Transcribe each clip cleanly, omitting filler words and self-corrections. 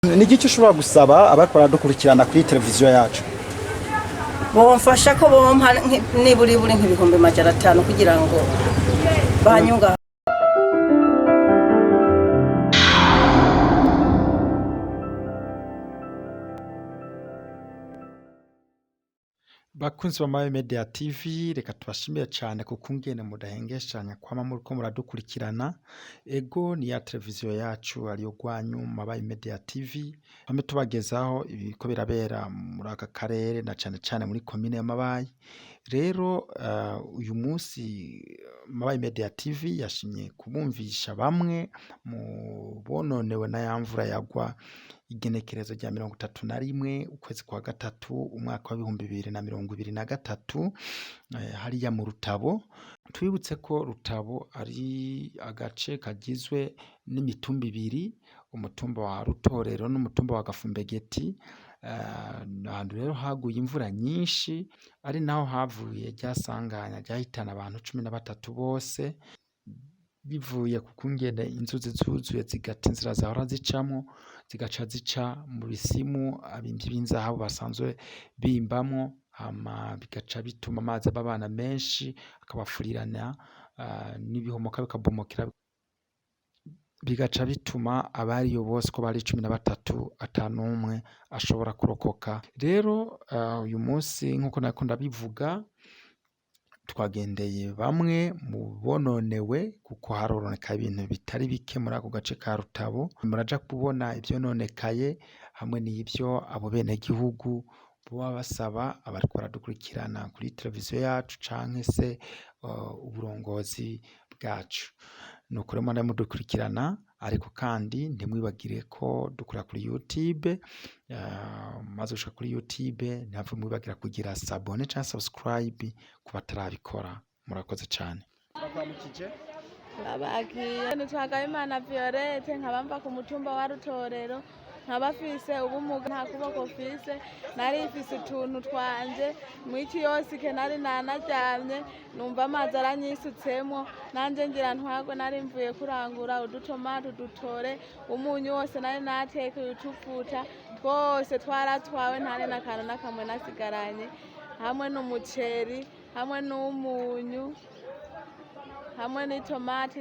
Ni iki ushobora gusaba abakora dukurikirana kuri televiziyo yacu? Bomfasha ko bompa niburi nk'ibihumbi 500 kugira ngo banyunga. Bakunzi ba Mabayi Media TV, reka tubashimire cyane kuko ngene mudahengeshanya kwama muri ko muradukurikirana. Ego ni ya televiziyo yacu ariyo gwanyu Mabayi Media TV. Bamwe tubagezaho ibiko birabera muri aka karere na cyane muri komine ya Mabayi. Rero uyu munsi Mabayi Media TV yashimye kubumvisha bamwe mu bononewe na Mvura yagwa igenekerezo rya 31 ukwezi kwa gatatu umwaka wa 2023 hariya mu Rutabo. Twibutse ko Rutabo ari agace kagizwe n'imitumba ibiri, umutumba wa Rutorero n'umutumba wa Gafumbegeti. Ahantu rero haguye imvura nyinshi, ari naho havuye ryasanganya ryahitana abantu 13 bose, bivuye kukungene inzuzi zuzuye zigata inzira zahora zicamo zigaca zica mu bisimu abimvyi b'inzahabu basanzwe bimbamwo, hama bigaca bituma amazi ababana menshi akabafurirana n'ibihomoka bikabomokera, bigaca bituma abariyo bose ko bari 13 atanumwe ashobora kurokoka. Rero uyu munsi nkuko nakunda bivuga, twagendeye bamwe mu bononewe kuko harononekaye ibintu bitari bike muri ako gace ka Rutabo. Muraja kubona ivyononekaye hamwe n'ivyo abo bene gihugu bo basaba abariko baradukurikirana kuri televiziyo yacu canke se uburongozi bwacu. Nuko rero mwanda mudukurikirana, ariko kandi ntimwibagire ko dukora kuri YouTube. Maze ushaka kuri YouTube ntabwo mwibagira kugira sabone cyangwa subscribe ku batarabikora. Murakoze cyane. Bakwamukije abagiye nitwagaye Imana Violette, nkabamba ku mutumba wa Rutorero, nkabafise ubumuga nta kuboko fise, nari ifise utuntu twanje mwiki yose ke nari nanaryamye numva amazi aranyisutsemo, nanje ngira ntwagwe nari mvuye kurangura udutomate udutore umunyu wose nari nateke utufuta twose twaratwawe, ntari nakantu nakamwe nasigaranye, hamwe n'umuceri hamwe n'umunyu hamwe n'itomati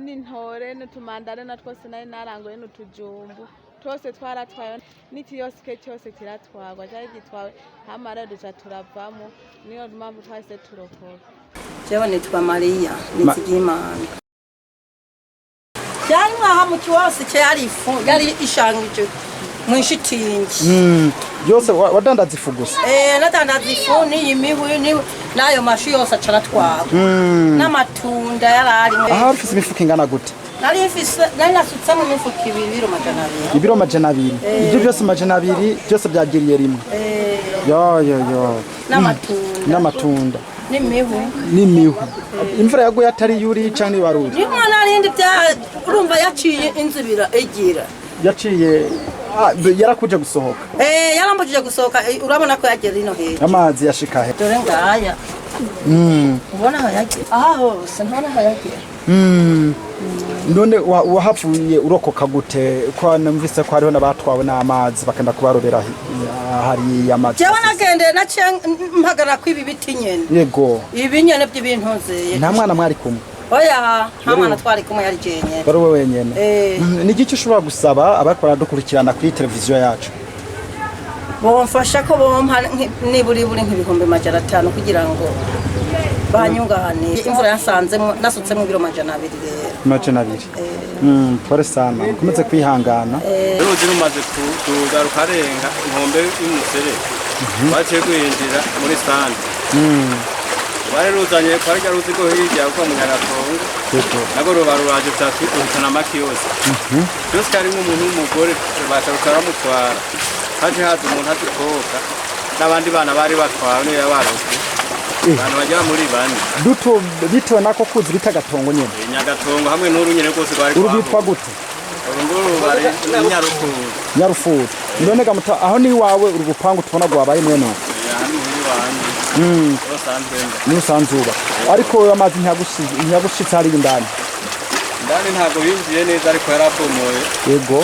n'intore n'utumandare na twose nari naranguye n'utujumbu twose twaratwaye, n'iki yose ke cyose kiratwagwa cyari gitwawe, hamara duca turavamo, niyo mpamvu twahise turokoka. Jewe nitwa Maria Nizigimana. Cyari mwaha mu kiwasi cyari ifu yari ishangije mu ishitingi. Yose wadandaza ifu gusa? Nadandaza ifu n'iyimihwi nayo mashi yose acaratwagwa. N'amatunda yarari. Aha ufise imifuka ingana gute? Nari nasutse mu mifuka 200. Ibiro 200. Ibyo byose 200 byose byagiriye rimwe. Yo. N'amatunda. N'imihwi. Imvura yaguye atari yuri cyane baruri. Nimwe narindi bya urumva yaciye inzibira egira. Yaciye yarakuje gusohoka. Yarambujije gusohoka, urabona ko yagera ino hejuru. Amazi yashika he. Dore ngaya. Ubona aho yagera. Hose ntona aho yagera. None wahavuye urokoka gute ko namvise ko hariho nabatwawe n'amazi bakenda kubarobera hari amazi? Jewe nagende naciye mpagara kwibi biti nyene. Yego. Ibi nyene by'ibintuze. Nta mwana mwari kumwe? Oya, nta mwana twari kumwe yari jenye. Bari wowe wenyene. Ni iki ushobora gusaba abakora dukurikirana kuri televiziyo yacu? Bomfasha ko bompa niburi nk'ibihumbi 500 kugira ngo banyungane. Imvura yasanzemo nasutsemo ibiro 200 rero. 200. Pore sana. Komeze kwihangana. Ruzi rumaze kugaruka arenga inkombe y'umusere. Baciye kwinjira muri stand. Bari ruzanye kwarya ruzi ko hirya uko munyaratongo. Nago rubaruraje tatu uhitana maki yose. Byose kari nk'umuntu w'umugore batarukara mutwara. Haje haza umuntu atikoka n'abandi bana bari batwawe niyo yabarose. Abantu bajya muri bane. Duto bitewe nako kuzi bita gatongo nyene. Nyagatongo hamwe n'urunyene rwose bari kwa. Urubitwa gute? Urunguru bari Nyarufuru. None gamuta aho ni wawe urubupangu tubona gwa baye mwene. Ni sanzuba. Ariko amazi ntiyagushitse hari indani. Ndani ntabwo yinjiye neza ariko yarapomoye. Yego.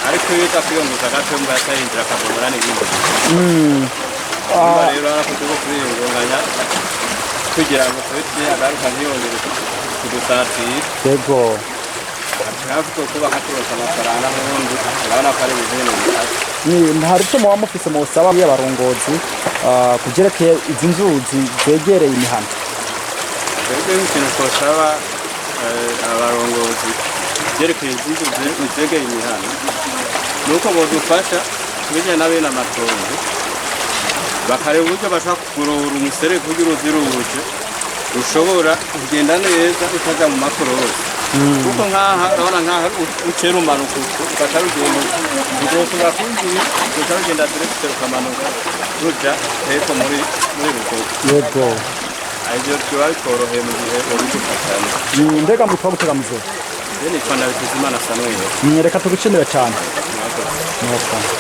ariko iyo uza kwiyunguza gato mbwa yatayinjira akavomera n'ibindi rero arakutuko kwiyungunganya kugira ngo twese agaruka ntiyongere kudusatira yego hafi kuba haturosa amafaranga n'ubundi urabona ko ari ibintu hari icyo muba mufise musaba y'abarongozi kugerekeye izi nzuzi zegereye imihanda twebwe nk'ikintu twosaba abarongozi byerekeye izi nzuzi zegereye imihanda ni uko bodufasha kubijyanye na bene amatongo bakareba uburyo bashaka kurora umuserege kugira uziruje ushobora kugenda neza utaja mu makorosi kuko nkaha urabona nkaha ucera umanuka ufata rugendo uzoshobora kwinjira ukarugenda direct ukamanuka ruja hepfo muri Rutabo yego ibyo biba bitoroheye mu gihe ubidufashanya mbega mutwa butegamizo nitwa Nabituzimana Samuel reka tugushimire cyane Mwakoze.